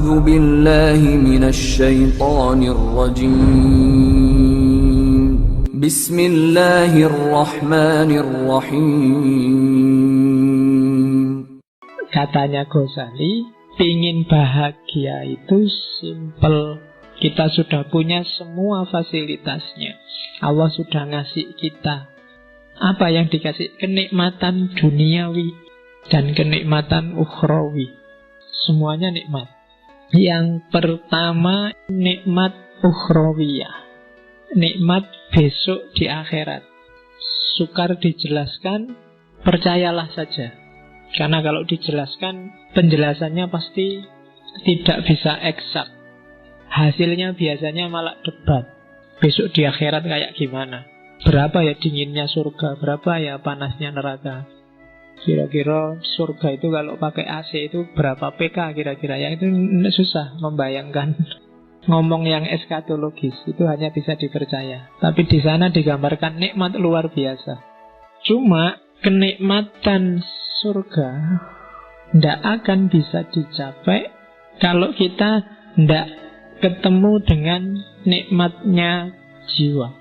أعوذ بالله من الشيطان الرجيم بسم الله الرحمن الرحيم. Katanya Ghazali, pingin bahagia itu simple. Kita sudah punya semua fasilitasnya. Allah sudah ngasih kita. Apa yang dikasih? Kenikmatan duniawi dan kenikmatan ukhrawi. Semuanya nikmat. Yang pertama, nikmat ukhrawiyah. Nikmat besok di akhirat. Sukar dijelaskan, percayalah saja. Karena kalau dijelaskan, penjelasannya pasti tidak bisa eksak. Hasilnya biasanya malah debat. Besok di akhirat kayak gimana? Berapa ya dinginnya surga? Berapa ya panasnya neraka? Kira-kira surga itu kalau pakai AC itu berapa PK kira-kira? Yang itu susah membayangkan. Ngomong yang eskatologis itu hanya bisa dipercaya. Tapi di sana digambarkan nikmat luar biasa. Cuma kenikmatan surga tidak akan bisa dicapai kalau kita tidak ketemu dengan nikmatnya jiwa,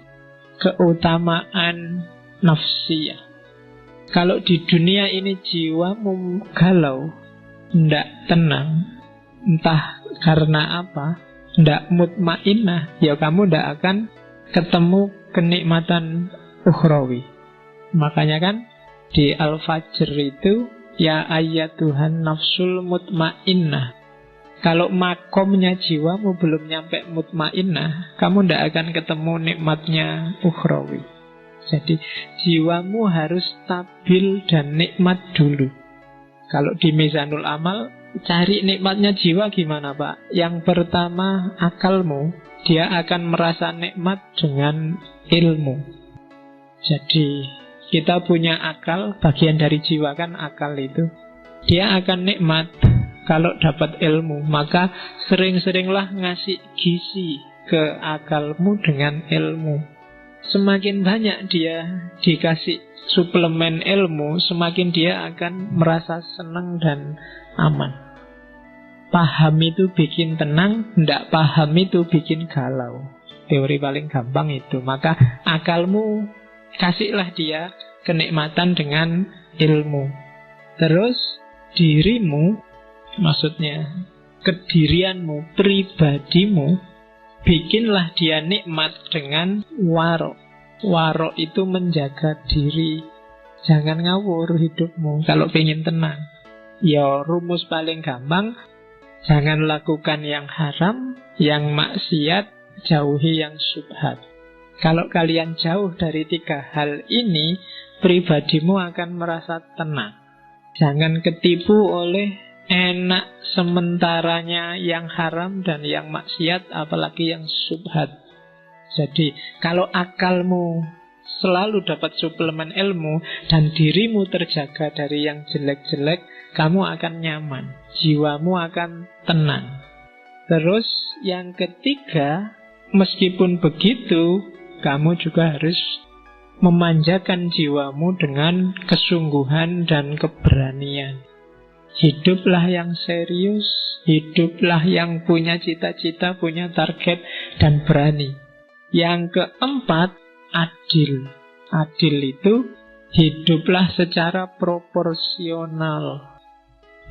keutamaan nafsiyah. Kalau di dunia ini jiwamu galau, tidak tenang, entah karena apa, tidak mutmainnah, ya kamu tidak akan ketemu kenikmatan ukhrawi. Makanya kan di Al-Fajr itu, ya ayyatuhan nafsul mutmainnah. Kalau makomnya jiwamu belum nyampe mutmainnah, kamu tidak akan ketemu nikmatnya ukhrawi. Jadi jiwamu harus stabil dan nikmat dulu. Kalau di Mizanul Amal, cari nikmatnya jiwa gimana Pak? Yang pertama akalmu, dia akan merasa nikmat dengan ilmu. Jadi kita punya akal, bagian dari jiwa kan akal itu. Dia akan nikmat kalau dapat ilmu. Maka sering-seringlah ngasih gizi ke akalmu dengan ilmu. Semakin banyak dia dikasih suplemen ilmu, semakin dia akan merasa senang dan aman. Paham itu bikin tenang, tidak paham itu bikin galau. Teori paling gampang itu. Maka akalmu kasihlah dia kenikmatan dengan ilmu. Terus dirimu, maksudnya kedirianmu, pribadimu, bikinlah dia nikmat dengan warok. Warok itu menjaga diri. Jangan ngawur hidupmu kalau pengen tenang. Ya rumus paling gampang, jangan lakukan yang haram, yang maksiat, jauhi yang syubhat. Kalau kalian jauh dari 3 hal ini, pribadimu akan merasa tenang. Jangan ketipu oleh enak sementaranya yang haram dan yang maksiat, apalagi yang syubhat. Jadi kalau akalmu selalu dapat suplemen ilmu dan dirimu terjaga dari yang jelek-jelek, kamu akan nyaman, jiwamu akan tenang. Terus yang ketiga, meskipun begitu, kamu juga harus memanjakan jiwamu dengan kesungguhan dan keberanian. Hiduplah yang serius, hiduplah yang punya cita-cita, punya target, dan berani. Yang keempat, adil. Adil itu hiduplah secara proporsional,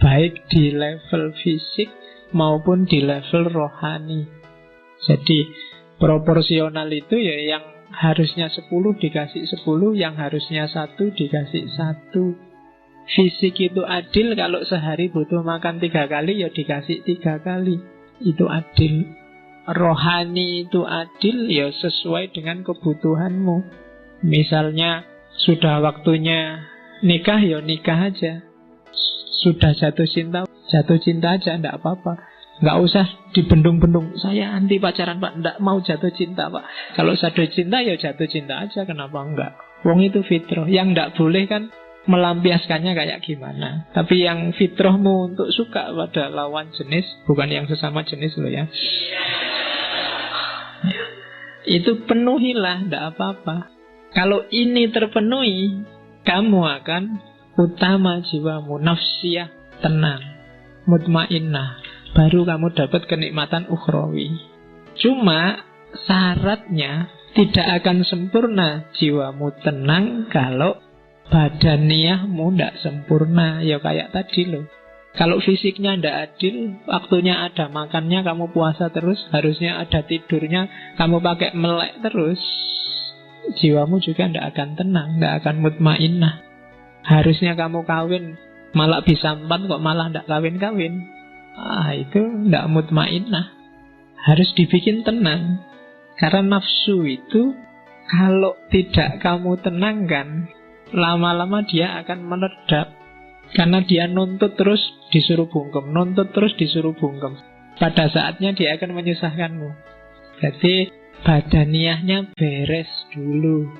baik di level fisik maupun di level rohani. Jadi proporsional itu ya yang harusnya 10 dikasih 10, yang harusnya 1 dikasih 1. Fisik itu adil, kalau sehari butuh makan 3 kali, ya dikasih 3 kali. Itu adil. Rohani itu adil, ya sesuai dengan kebutuhanmu. Misalnya sudah waktunya nikah, ya nikah aja. Sudah jatuh cinta aja, tidak apa-apa. Nggak usah dibendung-bendung. Saya anti pacaran Pak, nggak mau jatuh cinta Pak. Kalau jatuh cinta, ya jatuh cinta aja, kenapa enggak? Wong itu fitrah. Yang nggak boleh kan melampiaskannya kayak gimana. Tapi yang fitrahmu untuk suka pada lawan jenis, bukan yang sesama jenis loh ya, itu penuhilah, tidak apa-apa. Kalau ini terpenuhi, kamu akan utama jiwamu, nafsiyah, tenang, mutmainnah. baru kamu dapat kenikmatan ukhrawi. Cuma syaratnya tidak akan sempurna jiwamu tenang kalau badaniahmu tidak sempurna. Ya kayak tadi loh, kalau fisiknya tidak adil, waktunya ada makannya kamu puasa terus, harusnya ada tidurnya kamu pakai melek terus, jiwamu juga tidak akan tenang, tidak akan mutmainnah. Harusnya kamu kawin malah bisa 4 kok malah tidak kawin-kawin, itu tidak mutmainnah. Harus dibikin tenang. Karena nafsu itu kalau tidak kamu tenangkan, lama-lama dia akan meledak. Karena dia nuntut terus disuruh bungkem, nuntut terus disuruh bungkem. Pada saatnya dia akan menyusahkanmu. Jadi badaniahnya beres dulu.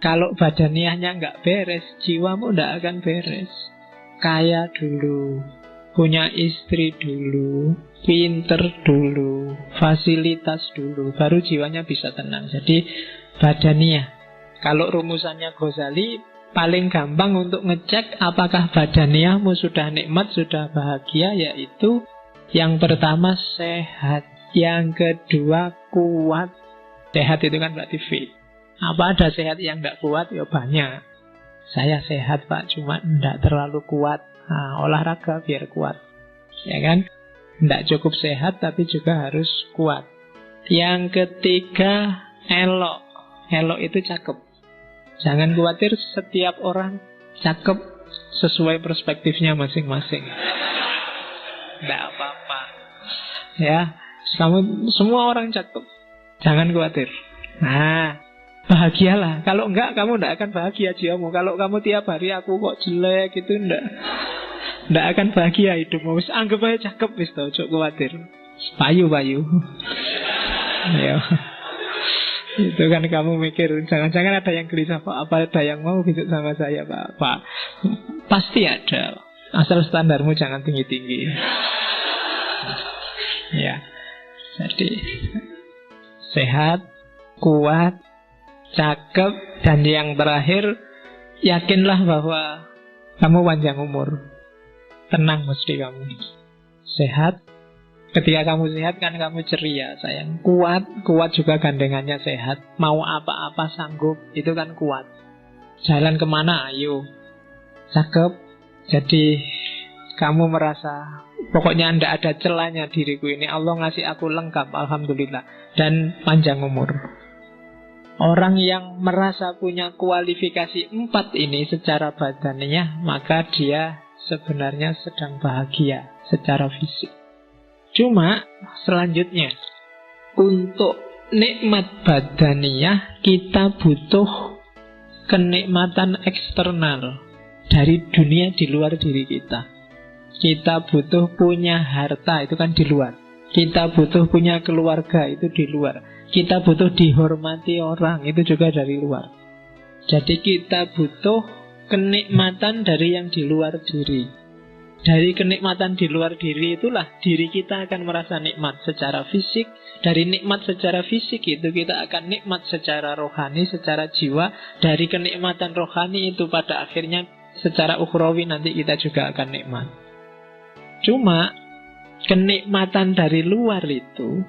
Kalau badaniahnya nggak beres, jiwamu nggak akan beres. Kaya dulu, punya istri dulu, pinter dulu, fasilitas dulu, baru jiwanya bisa tenang. Jadi badaniah. Kalau rumusannya Ghazali, paling gampang untuk ngecek apakah badaniahmu sudah nikmat, sudah bahagia, yaitu yang pertama sehat, yang kedua kuat. Sehat itu kan berarti fit. Apa ada sehat yang tidak kuat? Ya banyak. Saya sehat Pak, cuma tidak terlalu kuat. Olahraga biar kuat, ya kan? Tidak cukup sehat tapi juga harus kuat. Yang ketiga elok. Elok itu cakep. Jangan khawatir, setiap orang cakep sesuai perspektifnya masing-masing. Tidak apa-apa. Ya, kamu semua orang cakep. Jangan khawatir. Bahagialah. Kalau enggak, kamu tidak akan bahagia jiwamu. Kalau kamu tiap hari aku kok jelek itu tidak akan bahagia hidupmu. Anggap aja cakep wis to, ojo khawatir. Payu-payu. Ya. Itu kan kamu mikir, jangan-jangan ada yang gelisah, Pak, apa ada yang mau besok sama saya, Pak? Pasti ada. Asal standarmu jangan tinggi-tinggi. Ya. Jadi sehat, kuat, cakep, dan yang terakhir, yakinlah bahwa kamu panjang umur. Tenang mesti kamu. Sehat. Ketika kamu sehat kan kamu ceria, sayang. Kuat juga gandengannya sehat. Mau apa-apa sanggup, itu kan kuat. Jalan kemana, ayo. Cakep. Jadi kamu merasa pokoknya tidak ada celahnya diriku ini. Allah ngasih aku lengkap, alhamdulillah. Dan panjang umur. Orang yang merasa punya kualifikasi 4 ini secara badaniah, maka dia sebenarnya sedang bahagia secara fisik. Cuma selanjutnya, untuk nikmat badaniah kita butuh kenikmatan eksternal dari dunia di luar diri kita. Kita butuh punya harta, itu kan di luar. Kita butuh punya keluarga, itu di luar. Kita butuh dihormati orang, itu juga dari luar. Jadi kita butuh kenikmatan dari yang di luar diri. Dari kenikmatan di luar diri itulah diri kita akan merasa nikmat secara fisik. Dari nikmat secara fisik itu kita akan nikmat secara rohani, secara jiwa. Dari kenikmatan rohani itu pada akhirnya secara ukhrawi nanti kita juga akan nikmat. Cuma kenikmatan dari luar itu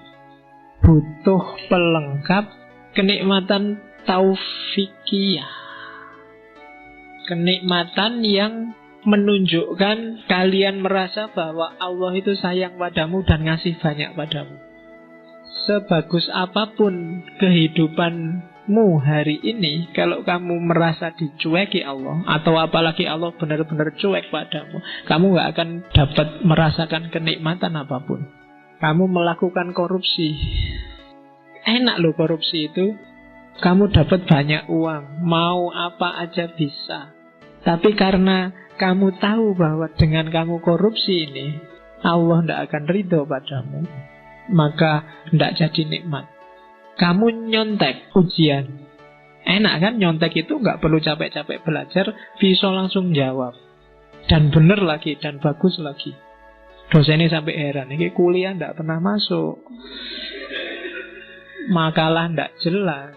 butuh pelengkap kenikmatan taufikiyah. Kenikmatan yang menunjukkan kalian merasa bahwa Allah itu sayang padamu dan ngasih banyak padamu. Sebagus apapun kehidupanmu hari ini, kalau kamu merasa dicueki Allah, atau apalagi Allah benar-benar cuek padamu, kamu gak akan dapat merasakan kenikmatan apapun. Kamu melakukan korupsi, enak loh korupsi itu. Kamu dapat banyak uang, mau apa aja bisa. Tapi karena kamu tahu bahwa dengan kamu korupsi ini Allah tidak akan ridho padamu, maka tidak jadi nikmat. Kamu nyontek ujian, enak kan? Nyontek itu nggak perlu capek-capek belajar, bisa langsung jawab. Dan bener lagi, dan bagus lagi. Dosennya sampai heran, ini kuliah tidak pernah masuk, makalah tidak jelas.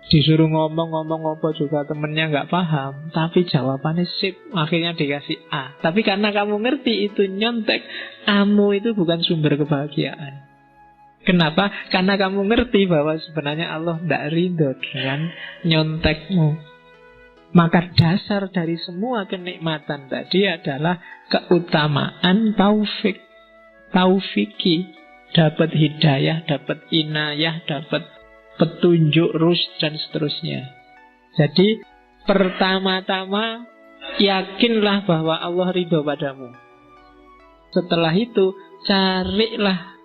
Disuruh ngomong apa juga temennya nggak paham, tapi jawabannya sip, akhirnya dikasih A. Tapi karena kamu ngerti itu nyontek, A-mu itu bukan sumber kebahagiaan. Kenapa? Karena kamu ngerti bahwa sebenarnya Allah tidak ridho dengan nyontekmu. Maka dasar dari semua kenikmatan tadi adalah keutamaan taufik. Taufiki, dapat hidayah, dapat inayah, dapat petunjuk, rusy, dan seterusnya. Jadi pertama-tama yakinlah bahwa Allah ridho padamu. Setelah itu carilah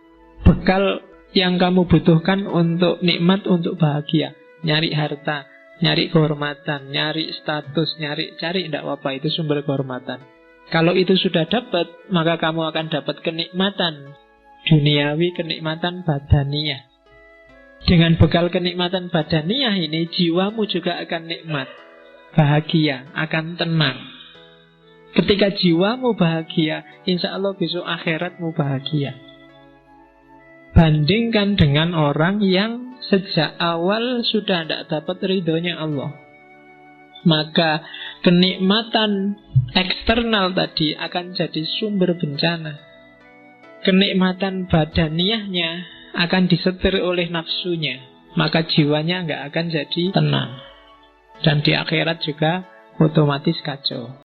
bekal yang kamu butuhkan untuk nikmat, untuk bahagia. Nyari harta, nyari kehormatan, nyari status, cari tidak apa-apa, itu sumber kehormatan. Kalau itu sudah dapat, maka kamu akan dapat kenikmatan duniawi, kenikmatan badaniyah. Dengan bekal kenikmatan badaniyah ini, jiwamu juga akan nikmat, bahagia, akan tenang. Ketika jiwamu bahagia, insya Allah besok akhiratmu bahagia. Bandingkan dengan orang yang sejak awal sudah tidak dapat ridhonya Allah. Maka kenikmatan eksternal tadi akan jadi sumber bencana. Kenikmatan badaniyahnya akan disetir oleh nafsunya, maka jiwanya nggak akan jadi tenang. Dan di akhirat juga otomatis kacau.